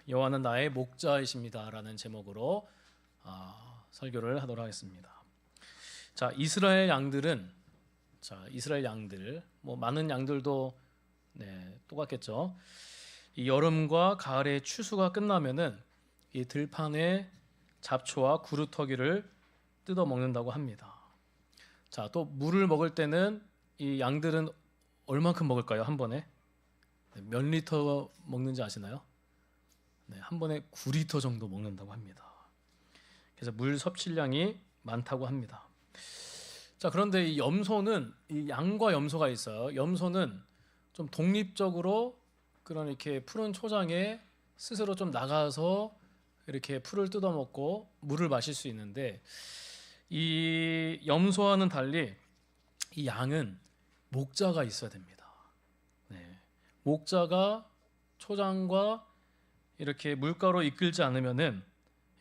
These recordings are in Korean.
여호와는 나의 목자이십니다라는 제목으로 설교를 하도록 하겠습니다. 자, 이스라엘 양들 뭐 많은 양들도 똑같겠죠. 이 여름과 가을의 추수가 끝나면은 이 들판의 잡초와 구루터기를 뜯어 먹는다고 합니다. 자, 또 물을 먹을 때는 이 양들은 얼만큼 먹을까요? 한 번에 몇 리터 먹는지 아시나요? 한 번에 9리터 정도 먹는다고 합니다. 그래서 물 섭취량이 많다고 합니다. 자, 그런데 이 염소는 이 양과 염소가 있어요. 염소는 좀 독립적으로 그런 이렇게 푸른 초장에 스스로 좀 나가서 이렇게 풀을 뜯어 먹고 물을 마실 수 있는데, 이 염소와는 달리 이 양은 목자가 있어야 됩니다. 목자가 초장과 이렇게 물가로 이끌지 않으면은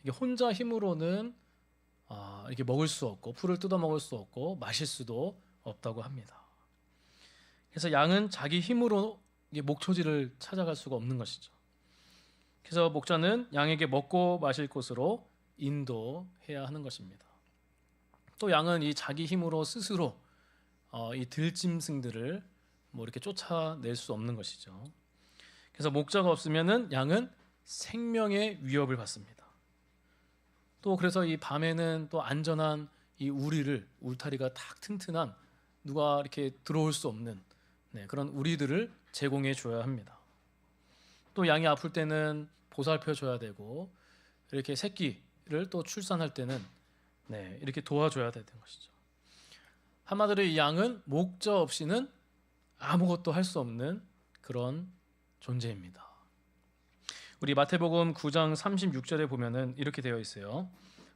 이게 혼자 힘으로는 이렇게 먹을 수 없고 풀을 뜯어 먹을 수 없고 마실 수도 없다고 합니다. 그래서 양은 자기 힘으로 목초지를 찾아갈 수가 없는 것이죠. 그래서 목자는 양에게 먹고 마실 곳으로 인도해야 하는 것입니다. 또 양은 이 자기 힘으로 스스로 이 들짐승들을 뭐 이렇게 쫓아낼 수 없는 것이죠. 그래서 목자가 없으면은 양은 생명의 위협을 받습니다. 또 그래서 이 밤에는 또 안전한 이 울타리가 탁 튼튼한 누가 이렇게 들어올 수 없는 그런 우리들을 제공해 줘야 합니다. 또 양이 아플 때는 보살펴 줘야 되고, 이렇게 새끼를 또 출산할 때는 이렇게 도와줘야 되는 것이죠. 한마디로 이 양은 목자 없이는 아무것도 할 수 없는 그런 존재입니다. 우리 마태복음 9장 36절에 보면은 이렇게 되어 있어요.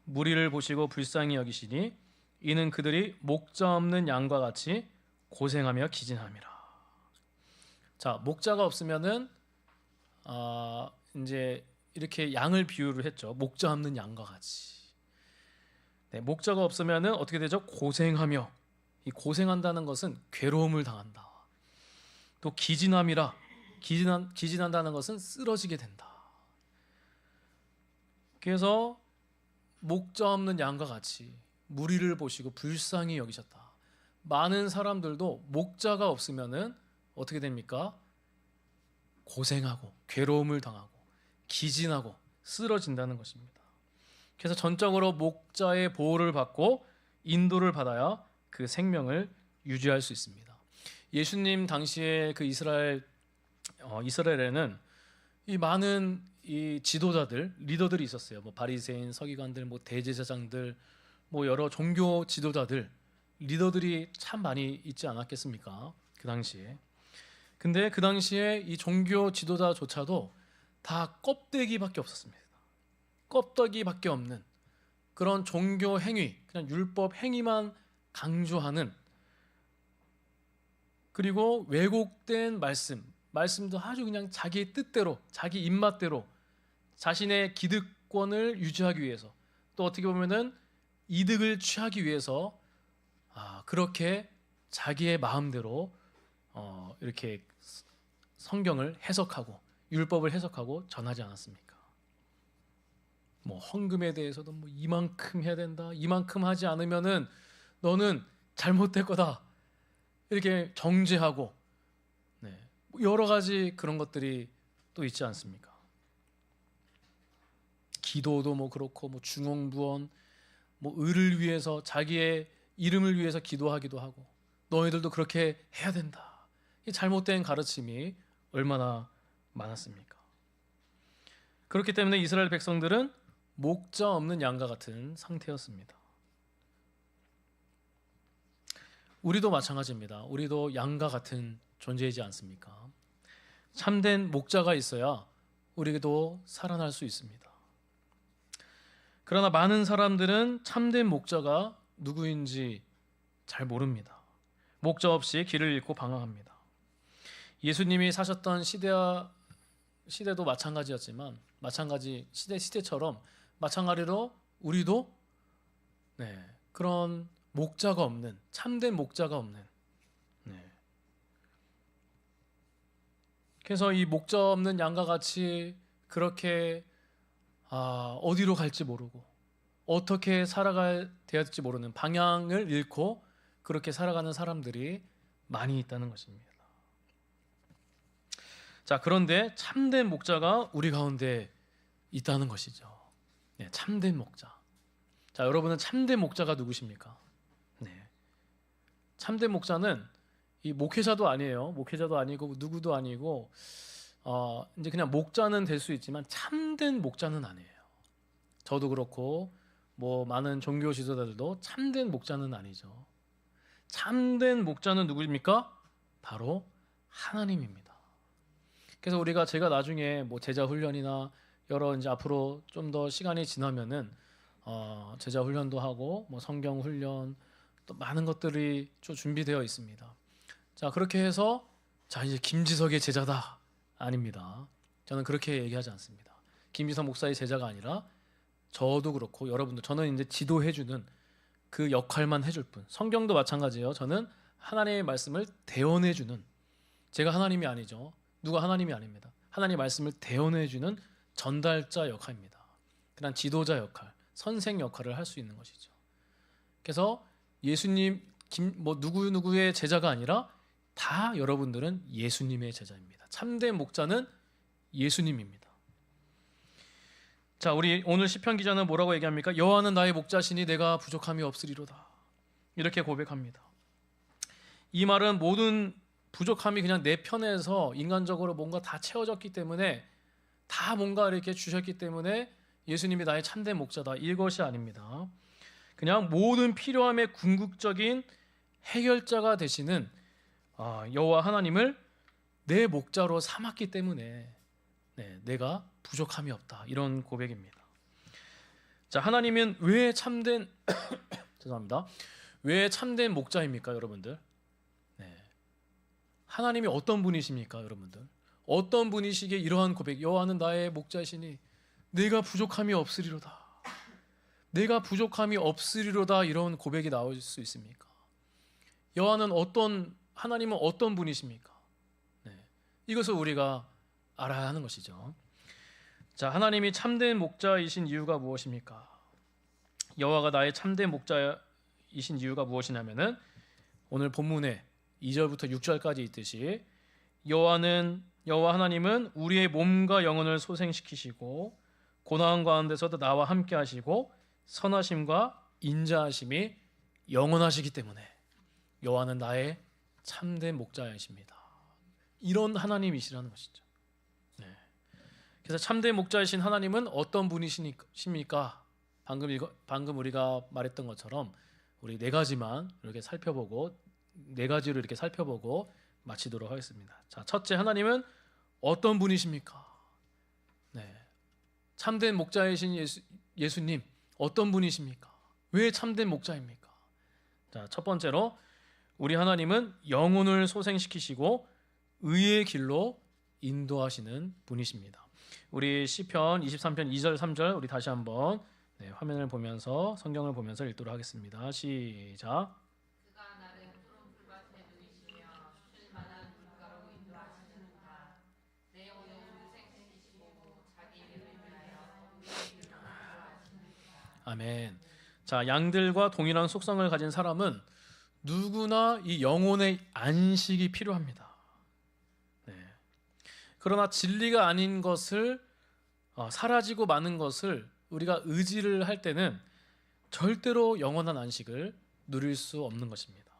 무리를 보시고 불쌍히 여기시니 이는 그들이 목자 없는 양과 같이 고생하며 기진함이라. 자, 목자가 없으면은 이제 이렇게 양을 비유를 했죠. 목자 없는 양과 같이. 목자가 없으면은 어떻게 되죠? 고생하며. 이 고생한다는 것은 괴로움을 당한다. 또 기진함이라. 기진한다는 것은 쓰러지게 된다. 그래서 목자 없는 양과 같이 무리를 보시고 불쌍히 여기셨다. 많은 사람들도 목자가 없으면은 어떻게 됩니까? 고생하고 괴로움을 당하고 기진하고 쓰러진다는 것입니다. 그래서 전적으로 목자의 보호를 받고 인도를 받아야 그 생명을 유지할 수 있습니다. 예수님 당시에 그 이스라엘에는 이 많은 이 지도자들, 리더들이 있었어요. 뭐 바리새인, 서기관들, 뭐 대제사장들, 뭐 여러 종교 지도자들, 리더들이 참 많이 있지 않았겠습니까? 그 당시에. 근데 그 당시에 이 종교 지도자조차도 다 껍데기밖에 없었습니다. 껍데기밖에 없는 그런 종교 행위, 그냥 율법 행위만 강조하는, 그리고 왜곡된 말씀도 아주 그냥 자기 뜻대로, 자기 입맛대로 자신의 기득권을 유지하기 위해서, 또 어떻게 보면은 이득을 취하기 위해서 그렇게 자기의 마음대로 이렇게 성경을 해석하고 율법을 해석하고 전하지 않았습니까? 뭐 헌금에 대해서도 뭐 이만큼 해야 된다, 이만큼 하지 않으면은 너는 잘못될 거다, 이렇게 정죄하고 여러 가지 그런 것들이 또 있지 않습니까? 기도도 뭐 그렇고, 뭐 중언부언, 뭐 의를 위해서, 자기의 이름을 위해서 기도하기도 하고, 너희들도 그렇게 해야 된다. 이 잘못된 가르침이 얼마나 많았습니까? 그렇기 때문에 이스라엘 백성들은 목자 없는 양과 같은 상태였습니다. 우리도 마찬가지입니다. 우리도 양과 같은 존재이지 않습니까? 참된 목자가 있어야 우리도 살아날 수 있습니다. 그러나 많은 사람들은 참된 목자가 누구인지 잘 모릅니다. 목자 없이 길을 잃고 방황합니다. 예수님이 사셨던 시대도 마찬가지였지만, 시대처럼 마찬가지로 우리도 그런 목자가 없는, 참된 목자가 없는, 그래서 이 목자 없는 양과 같이 그렇게 어디로 갈지 모르고 어떻게 살아가야 될지 모르는 방향을 잃고 그렇게 살아가는 사람들이 많이 있다는 것입니다. 자, 그런데 참된 목자가 우리 가운데 있다는 것이죠. 네, 참된 목자. 자, 여러분은 참된 목자가 누구십니까? 네. 참된 목자는 이 목회자도 아니에요. 목회자도 아니고 누구도 아니고 이제 그냥 목자는 될 수 있지만 참된 목자는 아니에요. 저도 그렇고 뭐 많은 종교 지도자들도 참된 목자는 아니죠. 참된 목자는 누구입니까? 바로 하나님입니다. 그래서 제가 나중에 뭐 제자 훈련이나 여러 이제 앞으로 좀 더 시간이 지나면은 제자 훈련도 하고 뭐 성경 훈련 또 많은 것들이 좀 준비되어 있습니다. 자, 그렇게 해서 자, 이제 김지석의 제자다 아닙니다. 저는 그렇게 얘기하지 않습니다. 김지석 목사의 제자가 아니라 저도 그렇고 여러분도 저는 이제 지도해주는 그 역할만 해줄 뿐. 성경도 마찬가지예요. 저는 하나님의 말씀을 대언해주는, 제가 하나님이 아니죠. 누가 하나님이 아닙니다. 하나님의 말씀을 대언해주는 전달자 역할입니다. 그런 지도자 역할, 선생 역할을 할 수 있는 것이죠. 그래서 예수님 뭐 누구누구의 제자가 아니라 다 여러분들은 예수님의 제자입니다. 참된 목자는 예수님입니다. 자, 우리 오늘 시편 기자는 뭐라고 얘기합니까? 여호와는 나의 목자시니 내가 부족함이 없으리로다. 이렇게 고백합니다. 이 말은 모든 부족함이 그냥 내 편에서 인간적으로 뭔가 다 채워졌기 때문에 다 뭔가 이렇게 주셨기 때문에 예수님이 나의 참된 목자다, 이것이 아닙니다. 그냥 모든 필요함의 궁극적인 해결자가 되시는 여호와 하나님을 내 목자로 삼았기 때문에 내가 부족함이 없다, 이런 고백입니다. 자, 하나님은 왜 참된 죄송합니다. 왜 참된 목자입니까, 여러분들? 하나님이 어떤 분이십니까, 여러분들? 어떤 분이시기에 이러한 고백, 여호와는 나의 목자시니 내가 부족함이 없으리로다, 내가 부족함이 없으리로다, 이런 고백이 나올 수 있습니까? 하나님은 어떤 분이십니까? 이것을 우리가 알아야 하는 것이죠. 자, 하나님이 참된 목자이신 이유가 무엇입니까? 여호와가 나의 참된 목자이신 이유가 무엇이냐면은 오늘 본문에 2절부터 6절까지 있듯이 여호와 하나님은 우리의 몸과 영혼을 소생시키시고 고난 가운데서도 나와 함께 하시고 선하심과 인자하심이 영원하시기 때문에 여호와는 나의 참된 목자이십니다. 이런 하나님이시라는 것이죠. 그래서 참된 목자이신 하나님은 어떤 분이십니까? 방금 우리가 말했던 것처럼 우리 네 가지만 이렇게 살펴보고, 네 가지로 이렇게 살펴보고 마치도록 하겠습니다. 자, 첫째, 하나님은 어떤 분이십니까? 참된 목자이신 예수님 어떤 분이십니까? 왜 참된 목자입니까? 자, 첫 번째로 우리 하나님은 영혼을 소생시키시고 의의 길로 인도하시는 분이십니다. 우리 시편 23편 2절 3절 우리 다시 한번 화면을 보면서 성경을 보면서 읽도록 하겠습니다. 시작. 그가 나를 푸른 풀밭에 누이시며 쉴 만한 물가로 인도하시는가. 내 영혼을 생시키시고 자기 이름을 위하여 우리의 길로 인도하시는가. 아멘. 자, 양들과 동일한 속성을 가진 사람은 누구나 이 영혼의 안식이 필요합니다. 그러나 진리가 아닌 것을 사라지고 마는 것을 우리가 의지를 할 때는 절대로 영원한 안식을 누릴 수 없는 것입니다.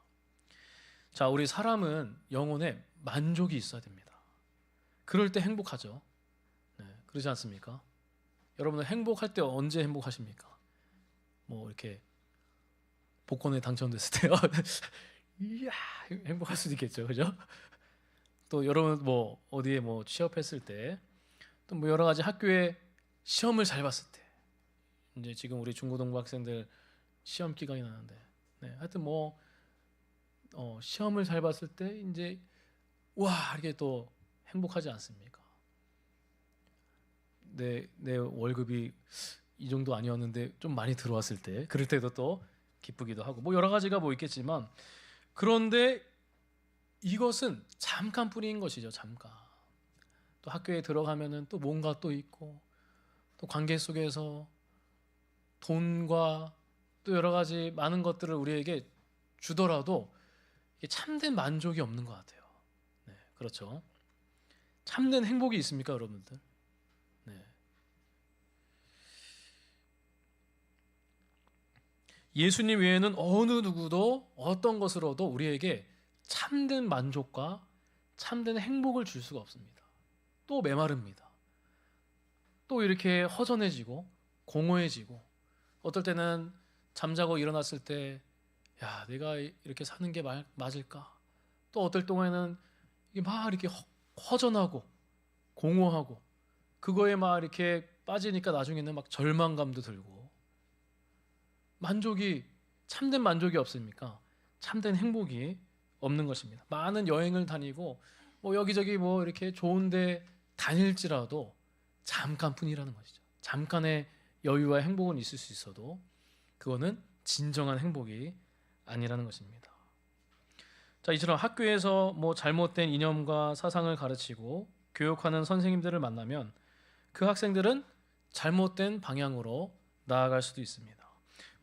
자, 우리 사람은 영혼에 만족이 있어야 됩니다. 그럴 때 행복하죠. 그러지 않습니까? 여러분은 행복할 때 언제 행복하십니까? 뭐 이렇게 복권에 당첨됐을 때요. 이야, 행복할 수도 있겠죠, 그죠? 또 여러분 뭐 어디에 뭐 취업했을 때, 또 뭐 여러 가지 학교에 시험을 잘 봤을 때, 이제 지금 우리 중고등부 학생들 시험 기간이 나는데, 하여튼 뭐 시험을 잘 봤을 때 이제 와, 이렇게 또 행복하지 않습니까? 내 월급이 이 정도 아니었는데 좀 많이 들어왔을 때, 그럴 때도 또 기쁘기도 하고, 뭐 여러 가지가 뭐 있겠지만, 그런데 이것은 잠깐뿐인 것이죠. 잠깐. 또 학교에 들어가면은 또 뭔가 또 있고, 또 관계 속에서 돈과 또 여러 가지 많은 것들을 우리에게 주더라도 이게 참된 만족이 없는 것 같아요. 네, 그렇죠. 참된 행복이 있습니까, 여러분들? 네. 예수님 외에는 어느 누구도 어떤 것으로도 우리에게 참된 만족과 참된 행복을 줄 수가 없습니다. 또 메마릅니다. 또 이렇게 허전해지고 공허해지고, 어떨 때는 잠자고 일어났을 때 야, 내가 이렇게 사는 게 맞을까? 또 어떨 동안에는 이게 막 이렇게 허전하고 공허하고, 그거에 막 이렇게 빠지니까 나중에는 막 절망감도 들고, 만족이, 참된 만족이 없으니까 참된 행복이 없는 것입니다. 많은 여행을 다니고 뭐 여기저기 뭐 이렇게 좋은데 다닐지라도 잠깐뿐이라는 것이죠. 잠깐의 여유와 행복은 있을 수 있어도 그거는 진정한 행복이 아니라는 것입니다. 자, 이처럼 학교에서 뭐 잘못된 이념과 사상을 가르치고 교육하는 선생님들을 만나면 그 학생들은 잘못된 방향으로 나아갈 수도 있습니다.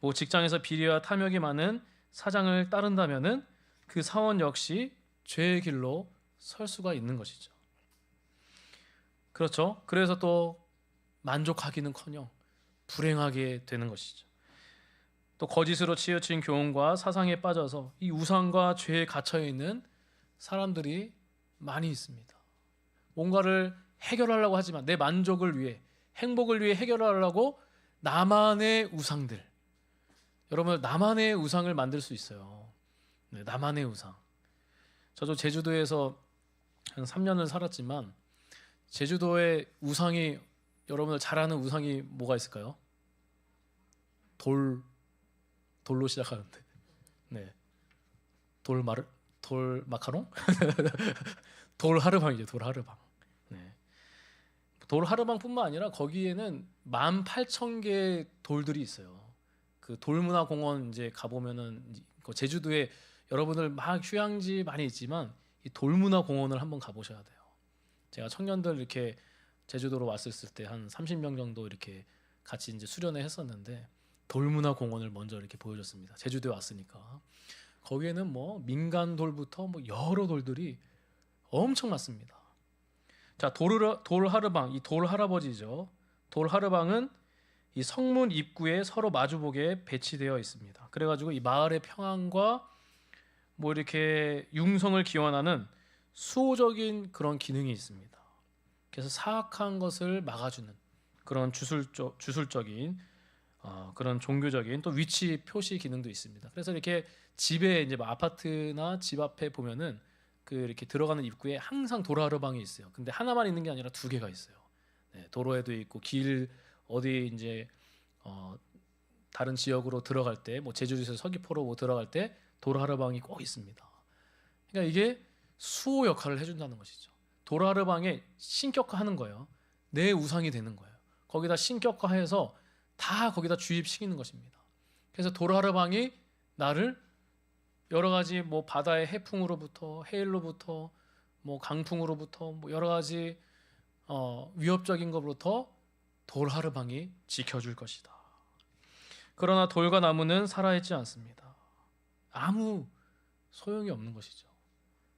뭐 직장에서 비리와 탐욕이 많은 사장을 따른다면은 그 사원 역시 죄의 길로 설 수가 있는 것이죠. 그렇죠? 그래서 또 만족하기는커녕 불행하게 되는 것이죠. 또 거짓으로 치우친 교훈과 사상에 빠져서 이 우상과 죄에 갇혀 있는 사람들이 많이 있습니다. 뭔가를 해결하려고 하지만 내 만족을 위해, 행복을 위해 해결하려고 나만의 우상들, 여러분 나만의 우상을 만들 수 있어요. 네, 나만의 우상. 저도 제주도에서 한 3년을 살았지만 제주도의 우상이, 여러분들 잘 아는 우상이 뭐가 있을까요? 돌로 시작하는데, 네, 돌 마카롱? 돌 하르방이죠. 돌 하르방. 네. 돌 하르방뿐만 아니라 거기에는 18,000개의 돌들이 있어요. 그 돌문화공원 이제 가보면은 그 제주도에 여러분들 막 휴양지 많이 있지만 이 돌문화공원을 한번 가보셔야 돼요. 제가 청년들 이렇게 제주도로 왔을 때 한 30명 정도 이렇게 같이 이제 수련회 했었는데 돌문화공원을 먼저 이렇게 보여줬습니다. 제주도에 왔으니까. 거기에는 뭐 민간 돌부터 뭐 여러 돌들이 엄청 많습니다. 자, 돌하르방, 이 돌할아버지죠. 돌하르방은 이 성문 입구에 서로 마주보게 배치되어 있습니다. 그래가지고 이 마을의 평안과 뭐 이렇게 융성을 기원하는 수호적인 그런 기능이 있습니다. 그래서 사악한 것을 막아주는 그런 주술적인 그런 종교적인 또 위치 표시 기능도 있습니다. 그래서 이렇게 집에 이제 뭐 아파트나 집 앞에 보면은 그 이렇게 들어가는 입구에 항상 도라르방이 있어요. 근데 하나만 있는 게 아니라 두 개가 있어요. 네, 도로에도 있고 길 어디 이제 다른 지역으로 들어갈 때, 뭐 제주도에서 서귀포로 뭐 들어갈 때 도라르방이 꼭 있습니다. 그러니까 이게 수호 역할을 해준다는 것이죠. 도라르방에 신격화하는 거예요. 내 우상이 되는 거예요. 거기다 신격화해서 다 거기다 주입시키는 것입니다. 그래서 도라르방이 나를 여러 가지 뭐 바다의 해풍으로부터, 해일로부터, 뭐 강풍으로부터, 뭐 여러 가지 위협적인 것부터 도라르방이 지켜줄 것이다. 그러나 돌과 나무는 살아있지 않습니다. 아무 소용이 없는 것이죠.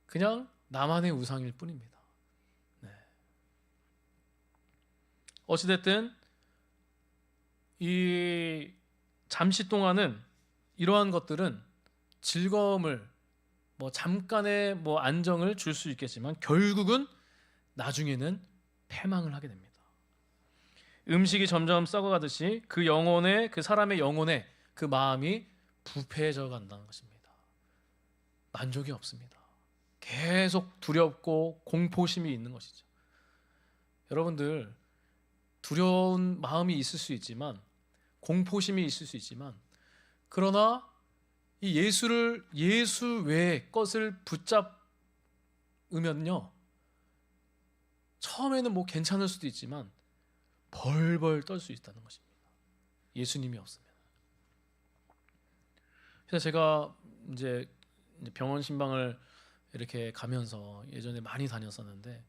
그냥 나만의 우상일 뿐입니다. 네. 어찌됐든 이 잠시 동안은 이러한 것들은 즐거움을, 뭐 잠깐의 뭐 안정을 줄 수 있겠지만 결국은 나중에는 패망을 하게 됩니다. 음식이 점점 썩어가듯이 그 사람의 영혼에 그 마음이 부패해져 간다는 것입니다. 만족이 없습니다. 계속 두렵고 공포심이 있는 것이죠. 여러분들 두려운 마음이 있을 수 있지만, 공포심이 있을 수 있지만, 그러나 이 예수 외의 것을 붙잡으면요, 처음에는 뭐 괜찮을 수도 있지만 벌벌 떨 수 있다는 것입니다. 예수님이 없으면. 그래서 제가 이제 병원 신방을 이렇게 가면서 예전에 많이 다녔었는데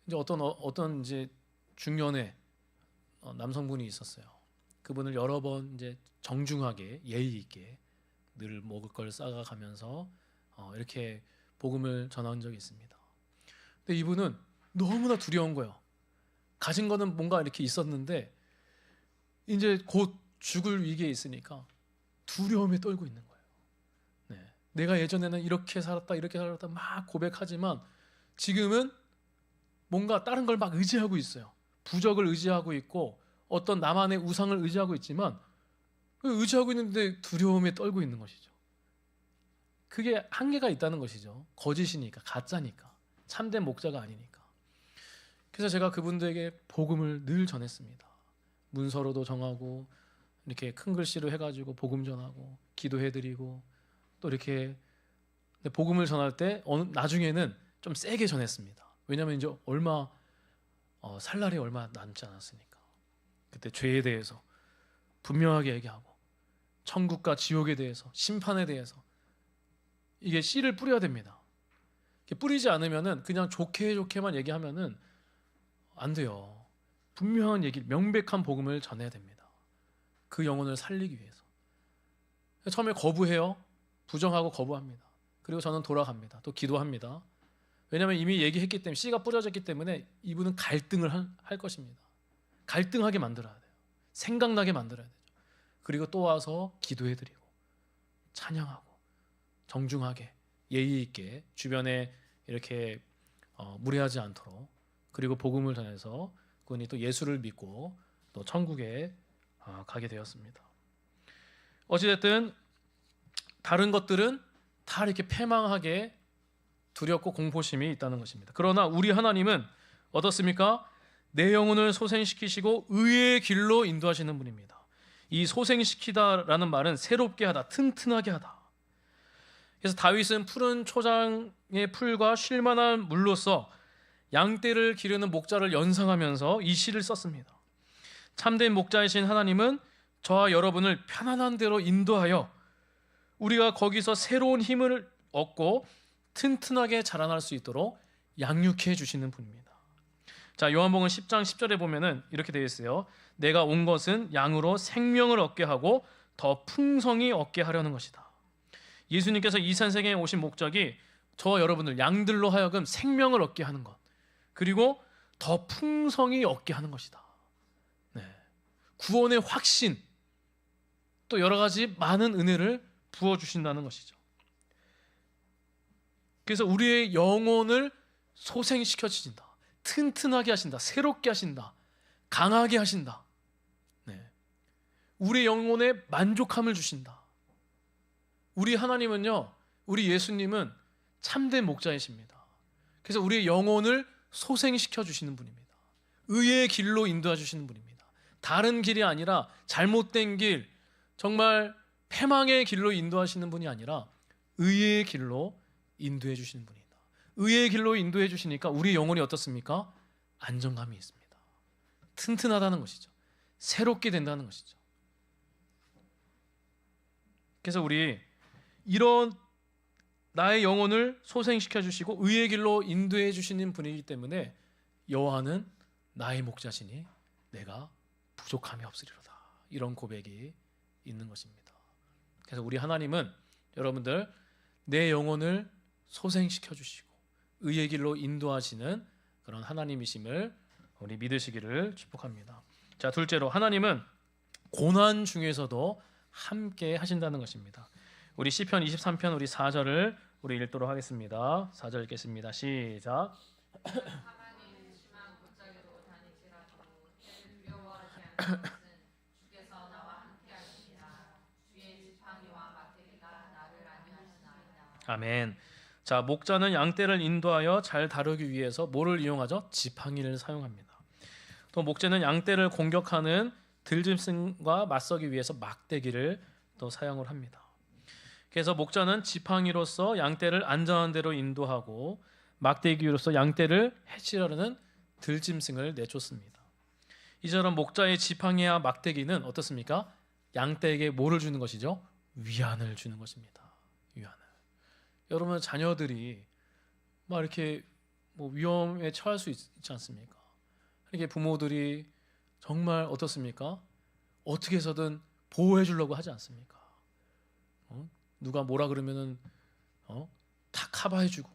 이제 어떤 이제 중년의 남성분이 있었어요. 그분을 여러 번 이제 정중하게 예의 있게 늘 먹을 걸 싸가가면서 이렇게 복음을 전한 적이 있습니다. 근데 이분은 너무나 두려운 거예요. 가진 거는 뭔가 이렇게 있었는데 이제 곧 죽을 위기에 있으니까 두려움에 떨고 있는 거예요. 네. 내가 예전에는 이렇게 살았다 막 고백하지만 지금은 뭔가 다른 걸 막 의지하고 있어요. 부적을 의지하고 있고 어떤 나만의 우상을 의지하고 있지만 의지하고 있는데 두려움에 떨고 있는 것이죠. 그게 한계가 있다는 것이죠. 거짓이니까, 가짜니까, 참된 목자가 아니니까. 그래서 제가 그분들에게 복음을 늘 전했습니다. 문서로도 정하고 이렇게 큰 글씨로 해가지고 복음 전하고 기도해드리고 또 이렇게 복음을 전할 때 나중에는 좀 세게 전했습니다. 왜냐하면 이제 살 날이 얼마 남지 않았으니까. 그때 죄에 대해서 분명하게 얘기하고 천국과 지옥에 대해서 심판에 대해서 이게 씨를 뿌려야 됩니다. 뿌리지 않으면은 그냥 좋게만 얘기하면은 안 돼요. 분명한 얘기, 명백한 복음을 전해야 됩니다. 그 영혼을 살리기 위해서. 처음에 거부해요. 부정하고 거부합니다. 그리고 저는 돌아갑니다. 또 기도합니다. 왜냐하면 이미 얘기했기 때문에 씨가 뿌려졌기 때문에 이분은 갈등을 할 것입니다. 갈등하게 만들어야 돼요. 생각나게 만들어야 되죠. 그리고 또 와서 기도해드리고 찬양하고 정중하게 예의 있게 주변에 이렇게 무례하지 않도록 그리고 복음을 전해서 그분이 또 예수를 믿고 또 천국에 가게 되었습니다. 어찌됐든 다른 것들은 다 이렇게 패망하게 두렵고 공포심이 있다는 것입니다. 그러나 우리 하나님은 어떻습니까? 내 영혼을 소생시키시고 의의 길로 인도하시는 분입니다. 이 소생시키다라는 말은 새롭게 하다, 튼튼하게 하다. 그래서 다윗은 푸른 초장의 풀과 쉴만한 물로서 양떼를 기르는 목자를 연상하면서 이 시를 썼습니다. 참된 목자이신 하나님은 저와 여러분을 편안한 대로 인도하여 우리가 거기서 새로운 힘을 얻고 튼튼하게 자라날 수 있도록 양육해 주시는 분입니다. 자, 요한복음 10장 10절에 보면은 이렇게 되어 있어요. 내가 온 것은 양으로 생명을 얻게 하고 더 풍성히 얻게 하려는 것이다. 예수님께서 이 세상에 오신 목적이 저와 여러분들 양들로 하여금 생명을 얻게 하는 것, 그리고 더 풍성히 얻게 하는 것이다. 네. 구원의 확신, 또 여러 가지 많은 은혜를 부어주신다는 것이죠. 그래서 우리의 영혼을 소생시켜 주신다. 튼튼하게 하신다. 새롭게 하신다. 강하게 하신다. 네. 우리 영혼에 만족함을 주신다. 우리 하나님은요, 우리 예수님은 참된 목자이십니다. 그래서 우리의 영혼을 소생시켜 주시는 분입니다. 의의 길로 인도해 주시는 분입니다. 다른 길이 아니라 잘못된 길, 정말 패망의 길로 인도하시는 분이 아니라 의의 길로 인도해 주시는 분이다. 의의 길로 인도해 주시니까 우리 영혼이 어떻습니까? 안정감이 있습니다. 튼튼하다는 것이죠. 새롭게 된다는 것이죠. 그래서 우리 이런 나의 영혼을 소생시켜 주시고 의의 길로 인도해 주시는 분이기 때문에 여호와는 나의 목자시니 내가 부족함이 없으리로다. 이런 고백이 있는 것입니다. 그래서 우리 하나님은 여러분들 내 영혼을 소생시켜 주시고 의의 길로 인도하시는 그런 하나님이심을 우리 믿으시기를 축복합니다. 자, 둘째로 하나님은 고난 중에서도 함께 하신다는 것입니다. 우리 시편 23편 우리 4절을 우리 읽도록 하겠습니다. 4절 읽겠습니다. 시작. 하나님 심한 골짜기로 다닐지라도 때를 두려워하지 않는 것은 주께서 나와 함께 하시니라. 주의 지팡이와 막대기가 나를 안위하시나이다. 아멘. 자, 목자는 양떼를 인도하여 잘 다루기 위해서 뭐를 이용하죠? 지팡이를 사용합니다. 또 목자는 양떼를 공격하는 들짐승과 맞서기 위해서 막대기를 또 사용을 합니다. 그래서 목자는 지팡이로서 양떼를 안전한 데로 인도하고 막대기로서 양떼를 해치려는 들짐승을 내쫓습니다. 이처럼 목자의 지팡이와 막대기는 어떻습니까? 양떼에게 뭐를 주는 것이죠? 위안을 주는 것입니다. 위안을. 여러분 자녀들이 막 이렇게 뭐 위험에 처할 수 있지 않습니까? 이렇게 부모들이 정말 어떻습니까? 어떻게 해서든 보호해 주려고 하지 않습니까? 누가 뭐라 그러면은 다 커버해 주고,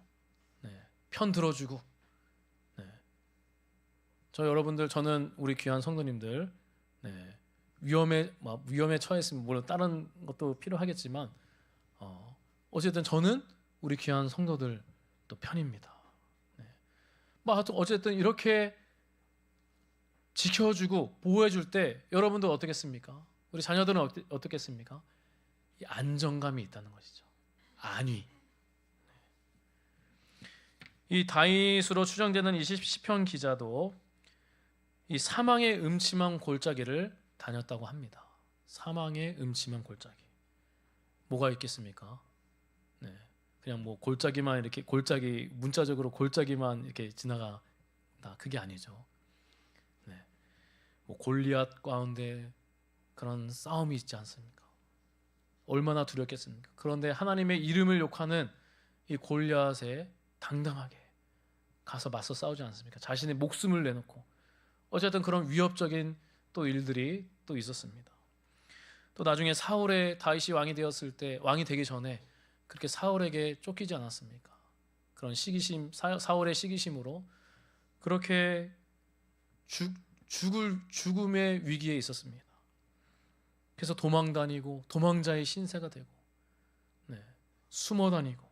네, 편 들어주고. 네. 저는 우리 귀한 성도님들, 네, 위험에 처했으면 물론 다른 것도 필요하겠지만 어쨌든 저는 우리 귀한 성도들 또 편입니다. 네. 하여튼 어쨌든 이렇게 지켜주고 보호해줄 때 여러분들 어떻겠습니까? 우리 자녀들은 어떻겠습니까? 이 안정감이 있다는 것이죠. 안위. 이 다윗으로 추정되는 이 시편 기자도 이 사망의 음침한 골짜기를 다녔다고 합니다. 사망의 음침한 골짜기. 뭐가 있겠습니까? 네. 그냥 뭐 골짜기만 이렇게 문자적으로 골짜기만 이렇게 지나가다 그게 아니죠. 네. 뭐 골리앗 가운데 그런 싸움이 있지 않습니까? 얼마나 두렵겠습니까? 그런데 하나님의 이름을 욕하는 이 골리앗에 당당하게 가서 맞서 싸우지 않습니까? 자신의 목숨을 내놓고 어쨌든 그런 위협적인 또 일들이 또 있었습니다. 또 나중에 다윗이 왕이 되기 전에 그렇게 사울에게 쫓기지 않았습니까? 그런 사울의 시기심으로 그렇게 죽음의 위기에 있었습니다. 그래서 도망다니고 도망자의 신세가 되고, 네, 숨어다니고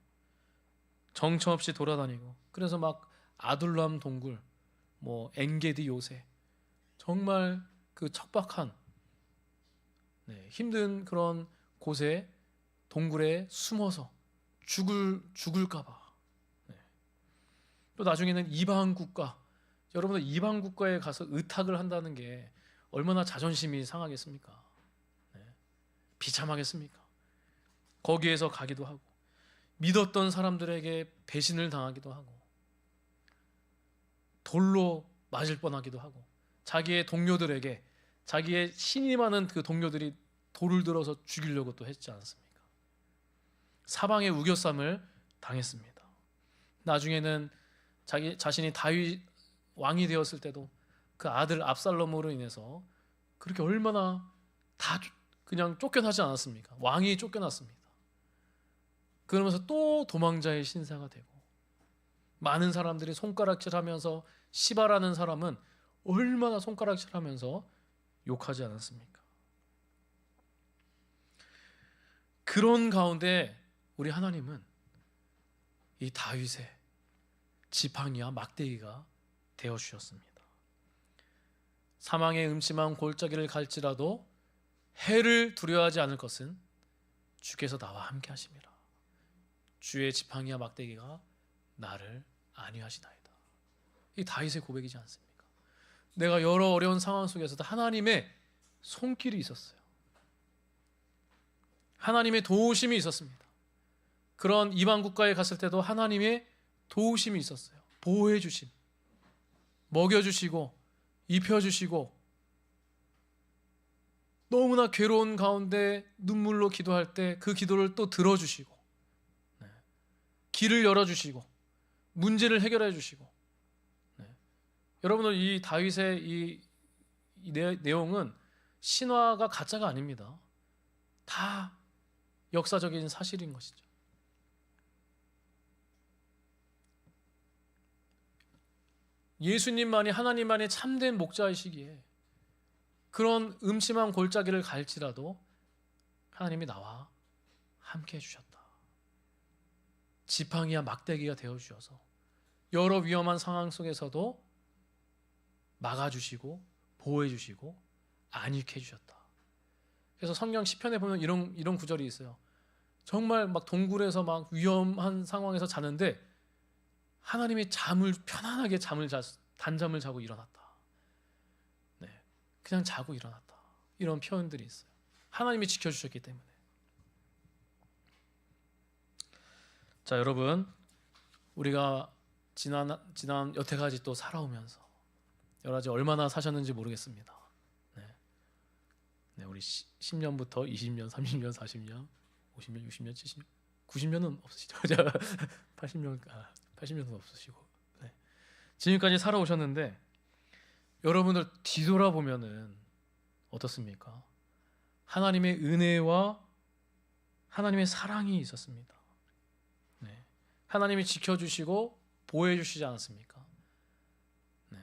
정처없이 돌아다니고, 그래서 막 아둘람 동굴, 뭐 엔게디 요새, 정말 그 척박한, 네, 힘든 그런 곳에 동굴에 숨어서 죽을까봐. 네. 또 나중에는 이방 국가, 여러분들 이방 국가에 가서 의탁을 한다는 게 얼마나 자존심이 상하겠습니까? 네. 비참하겠습니까? 거기에서 가기도 하고 믿었던 사람들에게 배신을 당하기도 하고 돌로 맞을 뻔하기도 하고 자기의 동료들에게 자기의 신임하는 그 동료들이 돌을 들어서 죽이려고 또 했지 않습니까? 사방의 우겨쌈을 당했습니다. 나중에는 자신이 다윗 왕이 되었을 때도 그 아들 압살롬으로 인해서 그렇게 얼마나 다 그냥 쫓겨나지 않았습니까? 왕이 쫓겨났습니다. 그러면서 또 도망자의 신사가 되고, 많은 사람들이 손가락질하면서 시바라는 사람은 얼마나 손가락질하면서 욕하지 않았습니까? 그런 가운데 우리 하나님은 이 다윗의 지팡이와 막대기가 되어 주셨습니다. 사망의 음침한 골짜기를 갈지라도 해를 두려워하지 않을 것은 주께서 나와 함께 하심이라. 주의 지팡이와 막대기가 나를 안위하시나이다. 이 다윗의 고백이지 않습니까? 내가 여러 어려운 상황 속에서도 하나님의 손길이 있었어요. 하나님의 도우심이 있었습니다. 그런 이방 국가에 갔을 때도 하나님의 도우심이 있었어요. 보호해 주심, 먹여 주시고 입혀 주시고, 너무나 괴로운 가운데 눈물로 기도할 때 그 기도를 또 들어주시고, 길을 열어주시고 문제를 해결해 주시고. 여러분들 이 다윗의 이 내용은 신화가 가짜가 아닙니다. 다 역사적인 사실인 것이죠. 예수님만이 하나님만의 참된 목자이시기에 그런 음침한 골짜기를 갈지라도 하나님이 나와 함께 해주셨다. 지팡이와 막대기가 되어주셔서 여러 위험한 상황 속에서도 막아주시고 보호해주시고 안익해 주셨다. 그래서 성경 시편에 보면 이런 구절이 있어요. 정말 막 동굴에서 막 위험한 상황에서 자는데 하나님이 편안하게 단잠을 자고 일어났다. 네, 그냥 자고 일어났다. 이런 표현들이 있어요. 하나님이 지켜주셨기 때문에. 자, 여러분, 우리가 지난 여태까지 또 살아오면서 여러 가지 얼마나 사셨는지 모르겠습니다. 네, 우리 10년부터 20년, 30년, 40년, 50년, 60년, 70년, 90년은 없으시죠? 80년은 없으시고. 네. 지금까지 살아오셨는데 여러분들 뒤돌아보면은 어떻습니까? 하나님의 은혜와 하나님의 사랑이 있었습니다. 네. 하나님이 지켜주시고 보호해주시지 않았습니까? 네.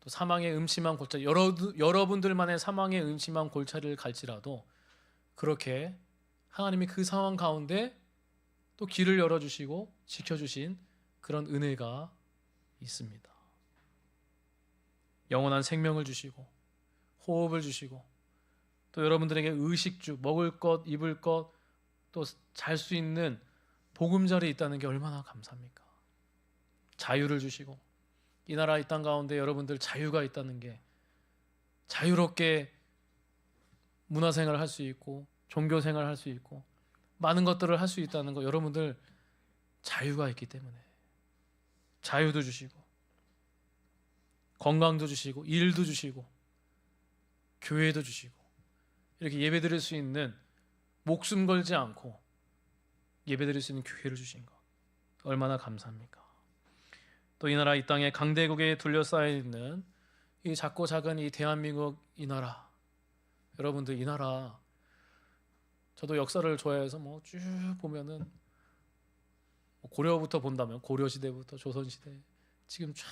또 사망의 음침한 골짜기, 여러분들만의 사망의 음침한 골짜기를 갈지라도 그렇게 하나님이 그 상황 가운데 또 길을 열어주시고 지켜주신 그런 은혜가 있습니다. 영원한 생명을 주시고 호흡을 주시고 또 여러분들에게 의식주, 먹을 것, 입을 것, 또 잘 수 있는 보금자리 있다는 게 얼마나 감사합니까? 자유를 주시고 이 나라 이 땅 가운데 여러분들 자유가 있다는 게, 자유롭게 문화생활을 할 수 있고 종교생활을 할 수 있고 많은 것들을 할 수 있다는 거, 여러분들 자유가 있기 때문에 자유도 주시고 건강도 주시고 일도 주시고 교회도 주시고 이렇게 예배드릴 수 있는, 목숨 걸지 않고 예배드릴 수 있는 교회를 주신 것 얼마나 감사합니까? 또 이 나라 이 땅에 강대국에 둘러싸여 있는 이 작고 작은 이 대한민국 이 나라, 여러분들 이 나라, 저도 역사를 좋아해서 뭐 쭉 보면은 고려부터 본다면 고려 시대부터 조선 시대 지금 쫙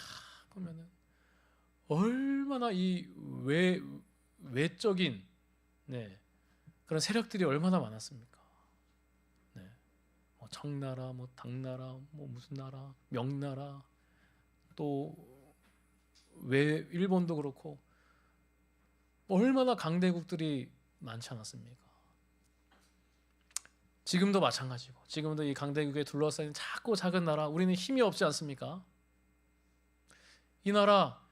보면은 얼마나 이 외적인 그런 세력들이 얼마나 많았습니까? 뭐 청나라, 뭐 당나라, 뭐 무슨 나라, 명나라, 또 일본도 그렇고 얼마나 강대국들이 많지 않았습니까? 지금도 마찬가지고, 지금도 이 강대국에 둘러싸인 작고 작은 나라, 우리는 힘이 없지 않습니까? 이 나라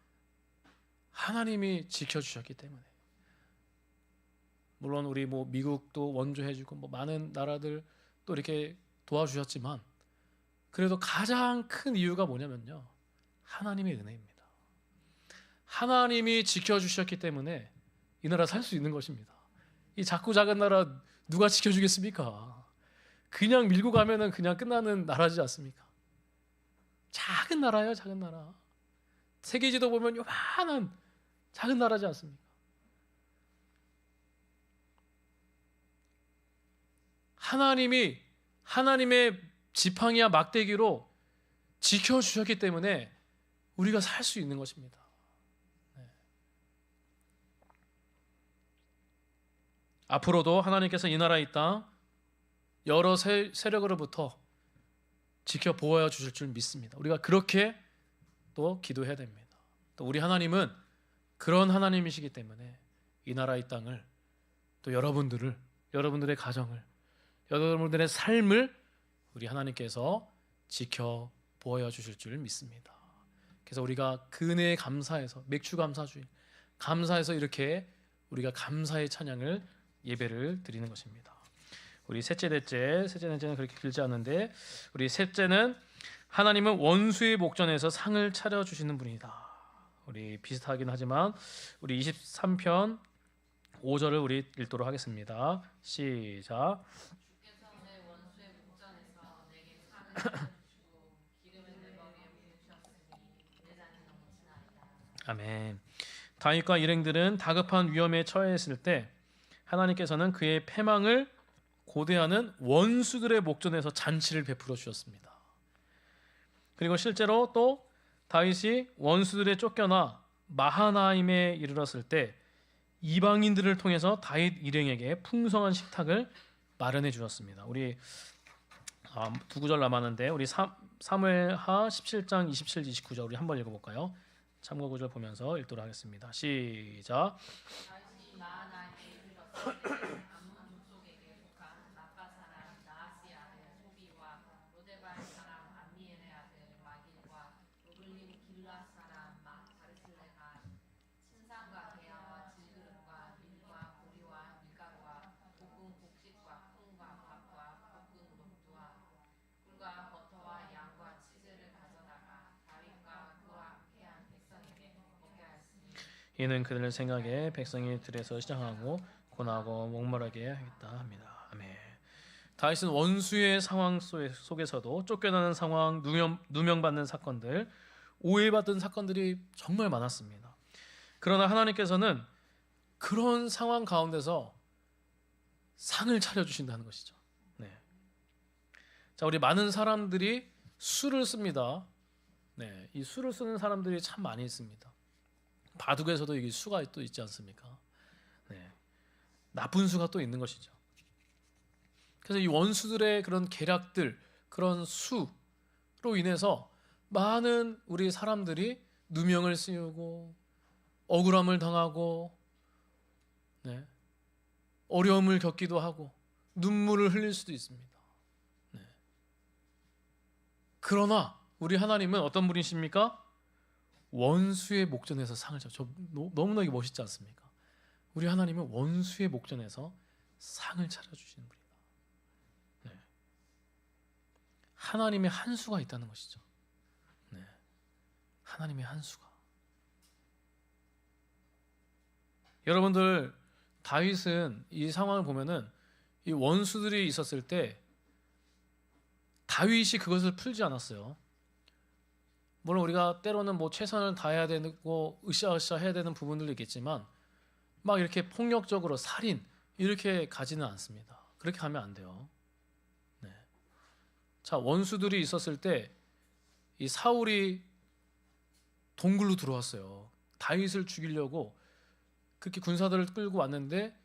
하나님이 지켜주셨기 때문에, 물론 우리 뭐 미국도 원조해주고 뭐 많은 나라들 또 이렇게 도와주셨지만 그래도 가장 큰 이유가 뭐냐면요, 하나님의 은혜입니다. 하나님이 지켜주셨기 때문에 이 나라 살 수 있는 것입니다. 이 작고 작은 나라 누가 지켜주겠습니까? 그냥 밀고 가면은 그냥 끝나는 나라지 않습니까? 작은 나라예요, 작은 나라. 세계지도 보면 요만한 작은 나라지 않습니까? 하나님이 하나님의 지팡이와 막대기로 지켜주셨기 때문에 우리가 살 수 있는 것입니다. 앞으로도 하나님께서 이 나라 이 땅 여러 세력으로부터 지켜 보호해 주실 줄 믿습니다. 우리가 그렇게 또 기도해야 됩니다. 또 우리 하나님은 그런 하나님이시기 때문에 이 나라 이 땅을, 또 여러분들을, 여러분들의 가정을, 여러분들의 삶을 우리 하나님께서 지켜 보호해 주실 줄 믿습니다. 그래서 우리가 그 은혜에 감사해서, 맥주 감사주일 감사해서 이렇게 우리가 감사의 찬양을, 예배를 드리는 것입니다. 우리 셋째, 넷째는 그렇게 길지 않은데, 우리 셋째는 하나님은 원수의 목전에서 상을 차려주시는 분이다. 우리 비슷하긴 하지만 우리 23편 5절을 우리 읽도록 하겠습니다. 시작. 주께서 내 원수의 목전에서 내게 상을 차려주시고 기름을 내 머리에 부으셨으니 내 잔이 넘치나이다. 아멘. 다윗과 일행들은 다급한 위험에 처해있을 때 하나님께서는 그의 패망을 고대하는 원수들의 목전에서 잔치를 베풀어 주셨습니다. 그리고 실제로 또 다윗이 원수들에 쫓겨나 마하나임에 이르렀을 때 이방인들을 통해서 다윗 일행에게 풍성한 식탁을 마련해 주셨습니다. 우리 두 구절 남았는데 우리 사무엘하 17장 27, 29절 우리 한번 읽어볼까요? 참고 구절 보면서 읽도록 하겠습니다. 시작. 다윗이 마하나임에 이르렀을 때 암몬 족속에게 속한 라파 사람 나하스의 아들 소비와 로데발 사람 암미엘의 아들 마길과 로글림 길앗 사람 바르실레가 친상과 대야와 질그릇과 밀과 보리와 밀가루와 볶은 곡식과 콩과 밥과 볶은 녹두와 꿀과 버터와 양과 치즈를 가져다가 다윗과 그와 함께한 백성에게 먹게 하였으니 이는 그들의 생각에 백성이 들에서 시장하고 고나고 목마르게 하겠다 합니다. 아멘. 다윗은 원수의 상황 속에서도 쫓겨나는 상황, 누명받는 사건들, 오해받은 사건들이 정말 많았습니다. 그러나 하나님께서는 그런 상황 가운데서 상을 차려주신다는 것이죠. 네. 자, 우리 많은 사람들이 수를 씁니다. 네, 이 수를 쓰는 사람들이 참 많이 있습니다. 바둑에서도 이게 수가 또 있지 않습니까? 네, 나쁜 수가 또 있는 것이죠. 그래서 이 원수들의 그런 계략들, 그런 수로 인해서 많은 우리 사람들이 누명을 씌우고 억울함을 당하고, 네, 어려움을 겪기도 하고 눈물을 흘릴 수도 있습니다. 네. 그러나 우리 하나님은 어떤 분이십니까? 원수의 목전에서 상을 저 너무나 이게 멋있지 않습니까? 우리 하나님은 원수의 목전에서 상을 차려주시는 분이다. 네. 하나님의 한 수가 있다는 것이죠. 네. 하나님의 한 수가. 여러분들, 다윗은 이 상황을 보면은 이 원수들이 있었을 때 다윗이 그것을 풀지 않았어요. 물론 우리가 때로는 뭐 최선을 다해야 되고 으쌰으쌰 해야 되는 부분들도 있겠지만 막 이렇게 폭력적으로 살인 이렇게 가지는 않습니다. 그렇게 하면 안 돼요. 네. 자, 원수들이 있었을 때 이 사울이 동굴로 들어왔어요. 다윗을 죽이려고 그렇게 군사들을 끌고 왔는데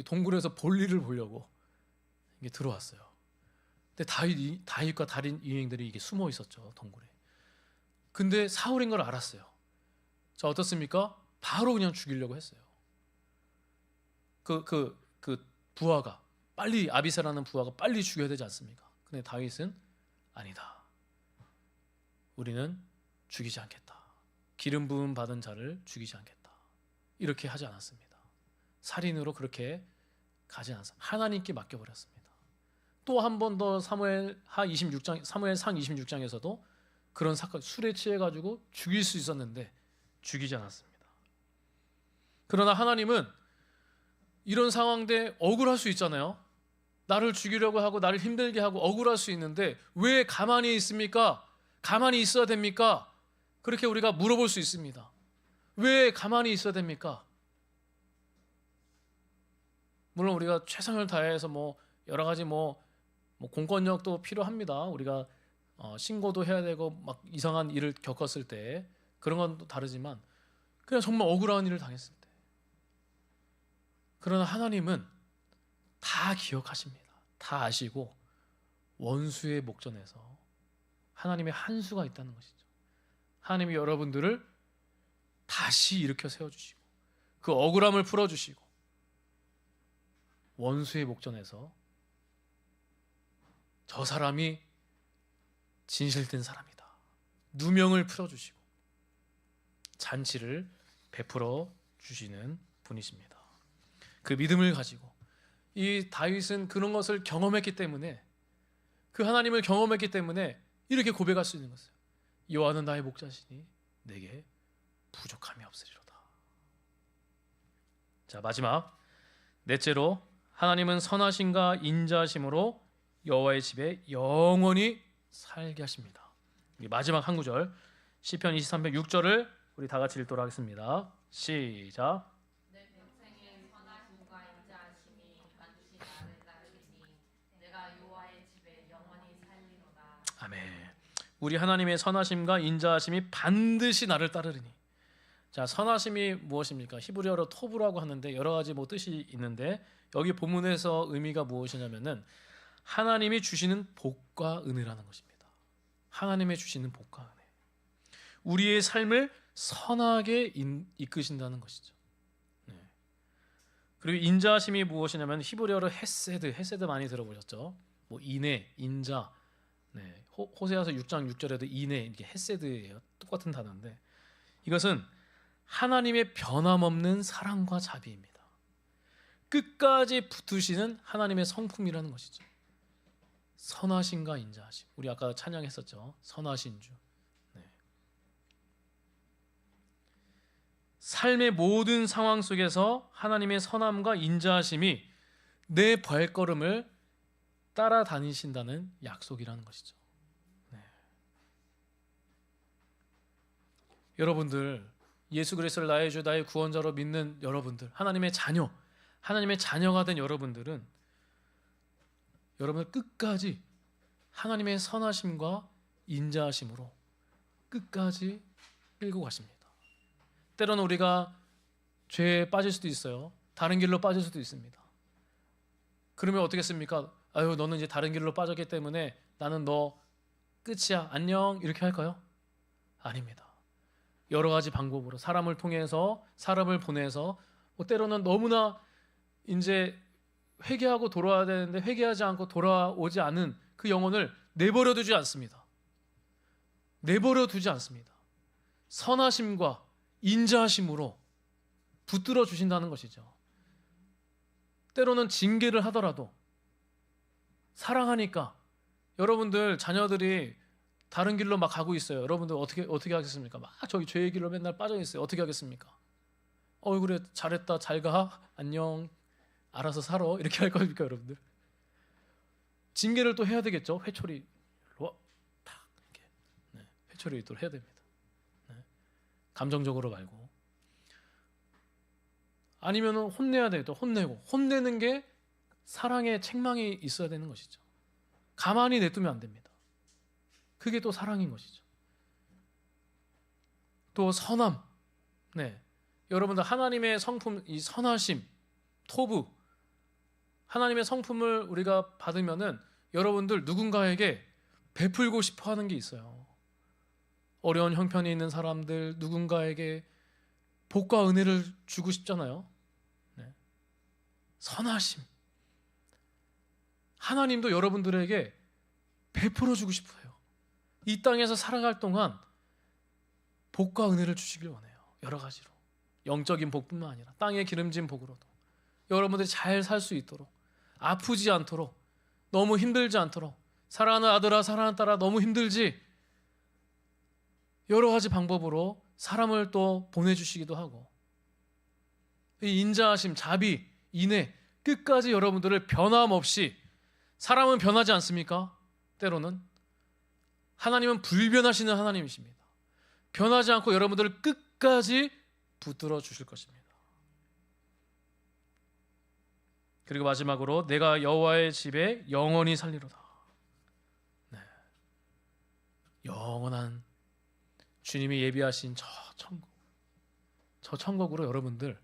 동굴에서 볼일을 보려고 이게 들어왔어요. 근데 다윗과 다른 유행들이 이게 숨어 있었죠, 동굴에. 근데 사울인 걸 알았어요. 자, 어떻습니까? 바로 그냥 죽이려고 했어요. 그 부하가 빨리, 아비새라는 부하가 빨리 죽여야 되지 않습니까? 근데 다윗은 아니다. 우리는 죽이지 않겠다. 기름 부음 받은 자를 죽이지 않겠다. 이렇게 하지 않았습니다. 살인으로 그렇게 가지 않았습니다. 하나님께 맡겨버렸습니다. 또 한 번 더 사무엘상 26장에서도 그런 사건, 술에 취해가지고 죽일 수 있었는데 죽이지 않았습니다. 그러나 하나님은 이런 상황대 억울할 수 있잖아요. 나를 죽이려고 하고 나를 힘들게 하고 억울할 수 있는데 왜 가만히 있습니까? 가만히 있어야 됩니까? 그렇게 우리가 물어볼 수 있습니다. 왜 가만히 있어야 됩니까? 물론 우리가 최선을 다해서 뭐 여러 가지 뭐 공권력도 필요합니다. 우리가 신고도 해야 되고 막 이상한 일을 겪었을 때 그런 건 또 다르지만 그냥 정말 억울한 일을 당했을 때. 그러나 하나님은 다 기억하십니다. 다 아시고 원수의 목전에서 하나님의 한 수가 있다는 것이죠. 하나님이 여러분들을 다시 일으켜 세워주시고 그 억울함을 풀어주시고 원수의 목전에서 저 사람이 진실된 사람이다. 누명을 풀어주시고 잔치를 베풀어 주시는 분이십니다. 그 믿음을 가지고 이 다윗은 그런 것을 경험했기 때문에 그 하나님을 경험했기 때문에 이렇게 고백할 수 있는 것이에요. 여호와는 나의 목자시니 내게 부족함이 없으리로다. 자, 마지막 넷째로 하나님은 선하심과 인자심으로 여호와의 집에 영원히 살게 하십니다. 마지막 한 구절 시편 23편 6절을 우리 다 같이 읽도록 하겠습니다. 시작. 내 평생에 선하심과 인자하심이 반드시 나를 따르리니 내가 여호와의 집에 영원히 살리로다. 아멘. 우리 하나님의 선하심과 인자하심이 반드시 나를 따르리니. 자, 선하심이 무엇입니까? 히브리어로 토브라고 하는데 여러 가지 뭐 뜻이 있는데 여기 본문에서 의미가 무엇이냐면은 하나님이 주시는 복과 은혜라는 것입니다. 하나님의 주시는 복과 은혜. 우리의 삶을 선하게 이끄신다는 것이죠. 네. 그리고 인자하심이 무엇이냐면 히브리어로 헤세드 많이 들어보셨죠? 뭐 인애, 인자. 네. 호세아서 6장 6절에도 인애, 이게 헤세드예요. 똑같은 단어인데 이것은 하나님의 변함없는 사랑과 자비입니다. 끝까지 붙으시는 하나님의 성품이라는 것이죠. 선하심과 인자하심. 우리 아까 찬양했었죠. 선하신 주. 네. 삶의 모든 상황 속에서 하나님의 선함과 인자하심이 내 발걸음을 따라다니신다는 약속이라는 것이죠. 네. 여러분들, 예수 그리스도를 나의 주 나의 구원자로 믿는 여러분들, 하나님의 자녀, 하나님의 자녀가 된 여러분들은 여러분을 끝까지 하나님의 선하심과 인자하심으로 끝까지 끌고 가십니다. 때로는 우리가 죄에 빠질 수도 있어요. 다른 길로 빠질 수도 있습니다. 그러면 어떻겠습니까? 아유, 너는 이제 다른 길로 빠졌기 때문에 나는 너 끝이야, 안녕, 이렇게 할까요? 아닙니다. 여러 가지 방법으로 사람을 통해서, 사람을 보내서, 때로는 너무나 이제 회개하고 돌아와야 되는데 회개하지 않고 돌아오지 않은 그 영혼을 내버려 두지 않습니다. 내버려 두지 않습니다. 선하심과 인자하심으로 붙들어 주신다는 것이죠. 때로는 징계를 하더라도 사랑하니까, 여러분들 자녀들이 다른 길로 막 가고 있어요. 여러분들 어떻게 하겠습니까? 막 저기 죄의 길로 맨날 빠져 있어요. 어떻게 하겠습니까? 그래, 잘했다, 잘 가, 안녕, 알아서 살아, 이렇게 할 겁니까, 여러분들? 징계를 또 해야 되겠죠. 회초리로 탁 이렇게, 회초리 또 해야 됩니다. 감정적으로 말고, 아니면은 혼내야 돼요. 또 혼내고, 혼내는 게 사랑의 책망이 있어야 되는 것이죠. 가만히 냅두면 안 됩니다. 그게 또 사랑인 것이죠. 또 선함, 여러분들 하나님의 성품, 이 선하심, 토부, 하나님의 성품을 우리가 받으면은 여러분들 누군가에게 베풀고 싶어 하는 게 있어요. 어려운 형편이 있는 사람들, 누군가에게 복과 은혜를 주고 싶잖아요. 선하심, 하나님도 여러분들에게 베풀어 주고 싶어요. 이 땅에서 살아갈 동안 복과 은혜를 주시길 원해요. 여러 가지로, 영적인 복뿐만 아니라 땅에 기름진 복으로도 여러분들이 잘 살 수 있도록, 아프지 않도록, 너무 힘들지 않도록, 사랑하는 아들아, 사랑하는 딸아, 너무 힘들지, 여러 가지 방법으로 사람을 또 보내주시기도 하고, 이 인자하심, 자비, 인애, 끝까지 여러분들을 변함없이, 사람은 변하지 않습니까? 때로는 하나님은 불변하시는 하나님이십니다. 변하지 않고 여러분들을 끝까지 붙들어 주실 것입니다. 그리고 마지막으로 내가 여호와의 집에 영원히 살리로다. 영원한 주님이 예비하신 저 천국으로 여러분들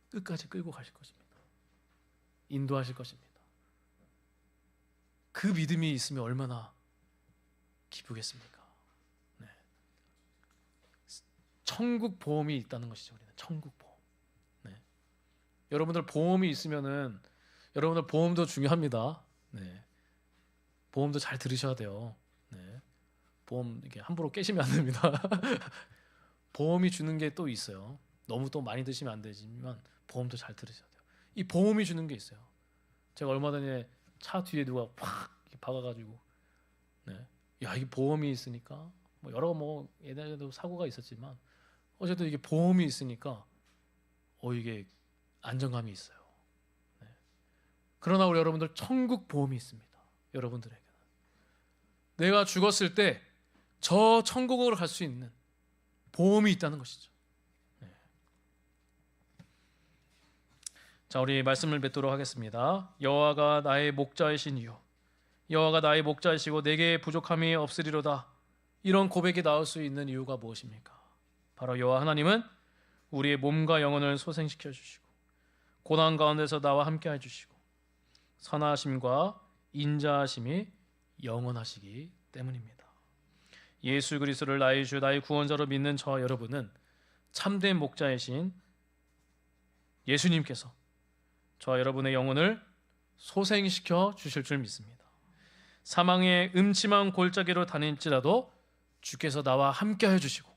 끝까지 끌고 가실 것입니다. 인도하실 것입니다. 그 믿음이 있으면 얼마나 기쁘겠습니까? 천국 보험이 있다는 것이죠. 우리는 천국 보험. 여러분들 보험이 있으면은, 여러분들 보험도 중요합니다. 보험도 잘 들으셔야 돼요. 보험 이렇게 함부로 깨시면 안 됩니다. 보험이 주는 게 또 있어요. 너무 또 많이 드시면 안 되지만 보험도 잘 들으셔야 돼요. 이 보험이 주는 게 있어요. 제가 얼마 전에 차 뒤에 누가 팍 박아가지고, 야, 이게 보험이 있으니까, 여러 예전에도 사고가 있었지만 어쨌든 이게 보험이 있으니까 이게 안정감이 있어요. 그러나 우리 여러분들 천국 보험이 있습니다. 여러분들에게는 내가 죽었을 때 저 천국으로 갈 수 있는 보험이 있다는 것이죠. 자, 우리 말씀을 맺도록 하겠습니다. 여호와가 나의 목자이신 이요, 여호와가 나의 목자이시고 내게 부족함이 없으리로다. 이런 고백이 나올 수 있는 이유가 무엇입니까? 바로 여호와 하나님은 우리의 몸과 영혼을 소생시켜 주시고 고난 가운데서 나와 함께 해주시고 선하심과 인자하심이 영원하시기 때문입니다. 예수 그리스도를 나의 주 나의 구원자로 믿는 저와 여러분은 참된 목자이신 예수님께서 저와 여러분의 영혼을 소생시켜 주실 줄 믿습니다. 사망의 음침한 골짜기로 다닐지라도 주께서 나와 함께 해주시고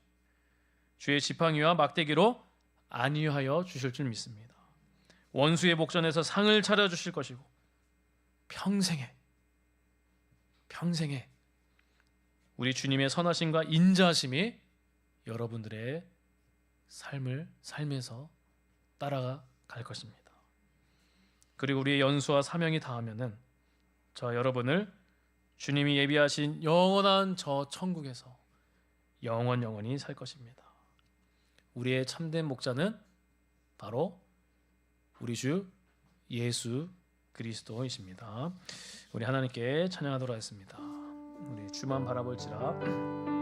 주의 지팡이와 막대기로 안위하여 주실 줄 믿습니다. 원수의 복전에서 상을 차려주실 것이고 평생에 우리 주님의 선하심과 인자하심이 여러분들의 삶에서 따라갈 것입니다. 그리고 우리의 연수와 사명이 다하면은 저 여러분을 주님이 예비하신 영원한 저 천국에서 영원히 살 것입니다. 우리의 참된 목자는 바로 우리 주 예수 그리스도이십니다. 우리 하나님께 찬양하도록 하겠습니다. 우리 주만 바라볼지라.